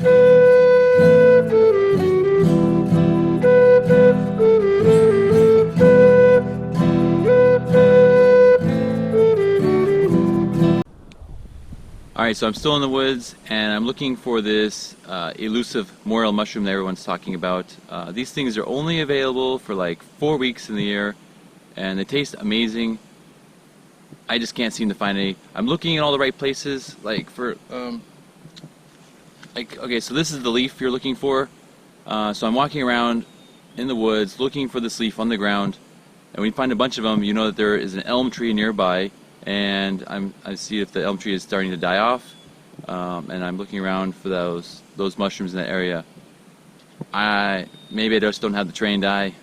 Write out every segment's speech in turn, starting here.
Alright, so I'm still in the woods and I'm looking for this elusive morel mushroom that everyone's talking about. These things are only available for like 4 weeks in the year and they taste amazing. I just can't seem to find any. I'm looking in all the right places, like for okay, so this is the leaf you're looking for. So I'm walking around in the woods looking for this leaf on the ground, and when you find a bunch of them, you know that there is an elm tree nearby, and I see if the elm tree is starting to die off, and I'm looking around for those mushrooms in that area. Maybe I just don't have the trained eye.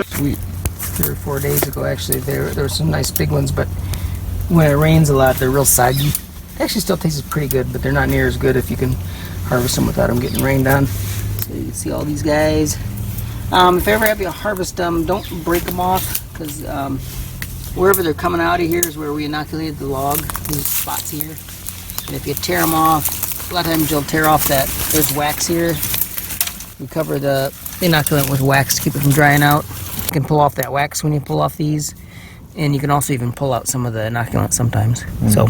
Sweet. 3 or 4 days ago, actually, there were some nice big ones, but when it rains a lot, they're real saggy. They actually still taste pretty good, but they're not near as good if you can harvest them without them getting rained on. So you can see all these guys. If ever have you harvest them, don't break them off, because wherever they're coming out of here is where we inoculated the log, these spots here. And if you tear them off, a lot of times you'll tear off there's wax here. We cover the inoculant with wax to keep it from drying out. You can pull off that wax when you pull off these, and you can also even pull out some of the inoculant sometimes. So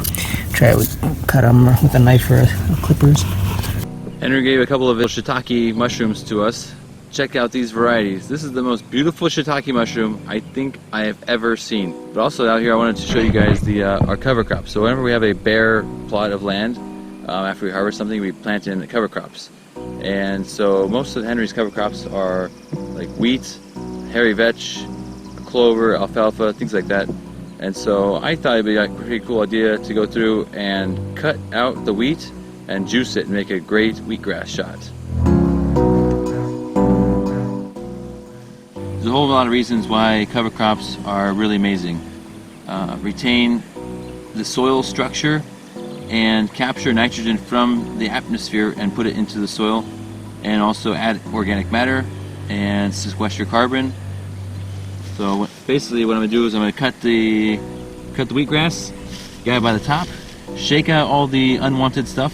try to cut them with a knife or clippers. Henry gave a couple of shiitake mushrooms to us. Check out these varieties. This is the most beautiful shiitake mushroom I think I have ever seen. But also out here I wanted to show you guys our cover crops. So whenever we have a bare plot of land, after we harvest something, we plant in the cover crops. And so most of Henry's cover crops are like wheat, hairy vetch, clover, alfalfa, things like that. And so I thought it'd be a pretty cool idea to go through and cut out the wheat and juice it and make a great wheatgrass shot. There's a whole lot of reasons why cover crops are really amazing. Retain the soil structure and capture nitrogen from the atmosphere and put it into the soil, and also add organic matter and sequester carbon. So basically what I'm going to do is I'm going to cut the wheatgrass, get it by the top, shake out all the unwanted stuff,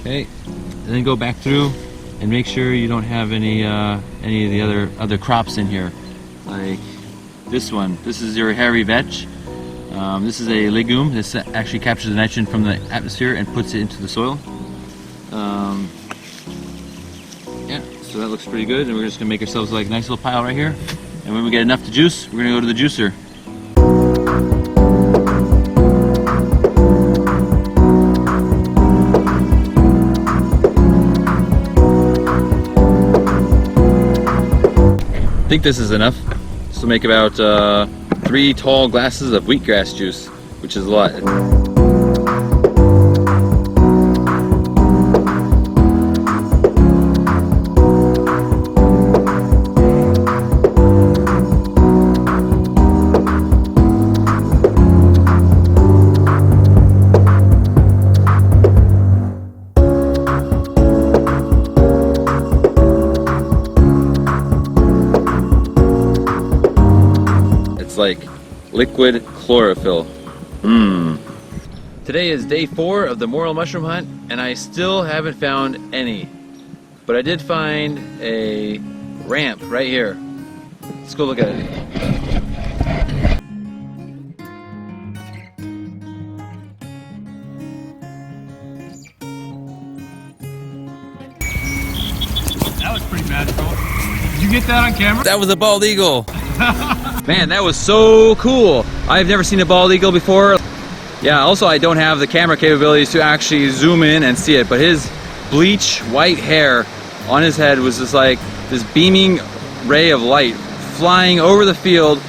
okay, and then go back through and make sure you don't have any of the other crops in here. Like this one, this is your hairy vetch. This is a legume. This actually captures the nitrogen from the atmosphere and puts it into the soil. Yeah, so that looks pretty good, and we're just going to make ourselves like a nice little pile right here. And when we get enough to juice, we're going to go to the juicer. I think this is enough. This will make about 3 tall glasses of wheatgrass juice, which is a lot. It's like liquid chlorophyll. Today is day 4 of the Morel mushroom hunt, and I still haven't found any. But I did find a ramp right here. Let's go look at it. That was pretty magical. Did you get that on camera? That was a bald eagle. Man, that was so cool. I've never seen a bald eagle before. Yeah, also I don't have the camera capabilities to actually zoom in and see it, but his bleach white hair on his head was just like this beaming ray of light flying over the field.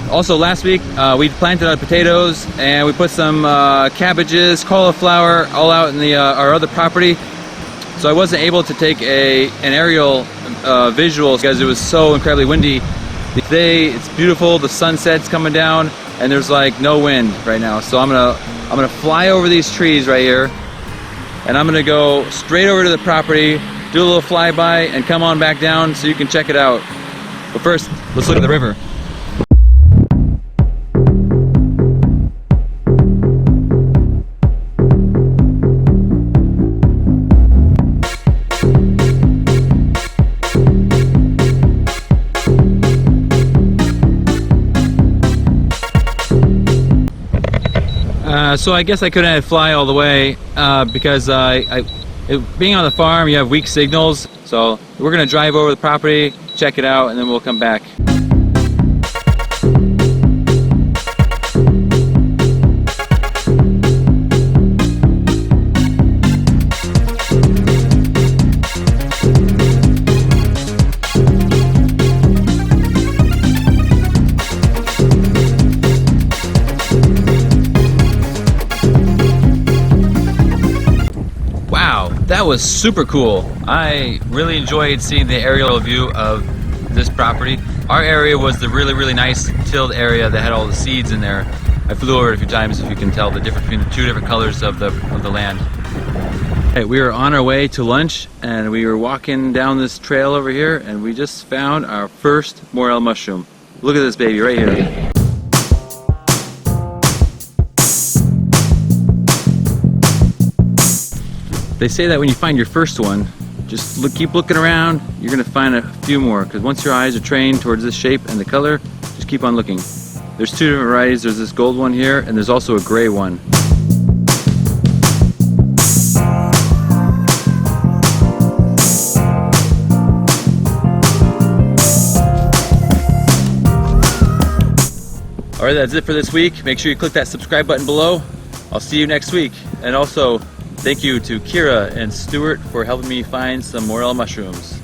Also last week we planted our potatoes and we put some cabbages, cauliflower all out in the our other property. So I wasn't able to take an aerial visual because it was so incredibly windy. Today it's beautiful, the sunset's coming down and there's like no wind right now. So I'm gonna fly over these trees right here and I'm gonna go straight over to the property, do a little flyby and come on back down so you can check it out. But first, let's look at the river. So I guess I couldn't fly all the way because being on the farm, you have weak signals. So we're gonna drive over the property, check it out, and then we'll come back. That was super cool. I really enjoyed seeing the aerial view of this property. Our area was the really nice tilled area that had all the seeds in there. I flew over it a few times, if you can tell the difference between the two different colors of the land. Hey, we were on our way to lunch and we were walking down this trail over here and we just found our first morel mushroom. Look at this baby right here. They say that when you find your first one, just keep looking around, you're gonna find a few more, because once your eyes are trained towards this shape and the color, just keep on looking. There's two different varieties. There's this gold one here, and there's also a gray one. Alright, that's it for this week. Make sure you click that subscribe button below. I'll see you next week. And also, thank you to Kira and Stuart for helping me find some morel mushrooms.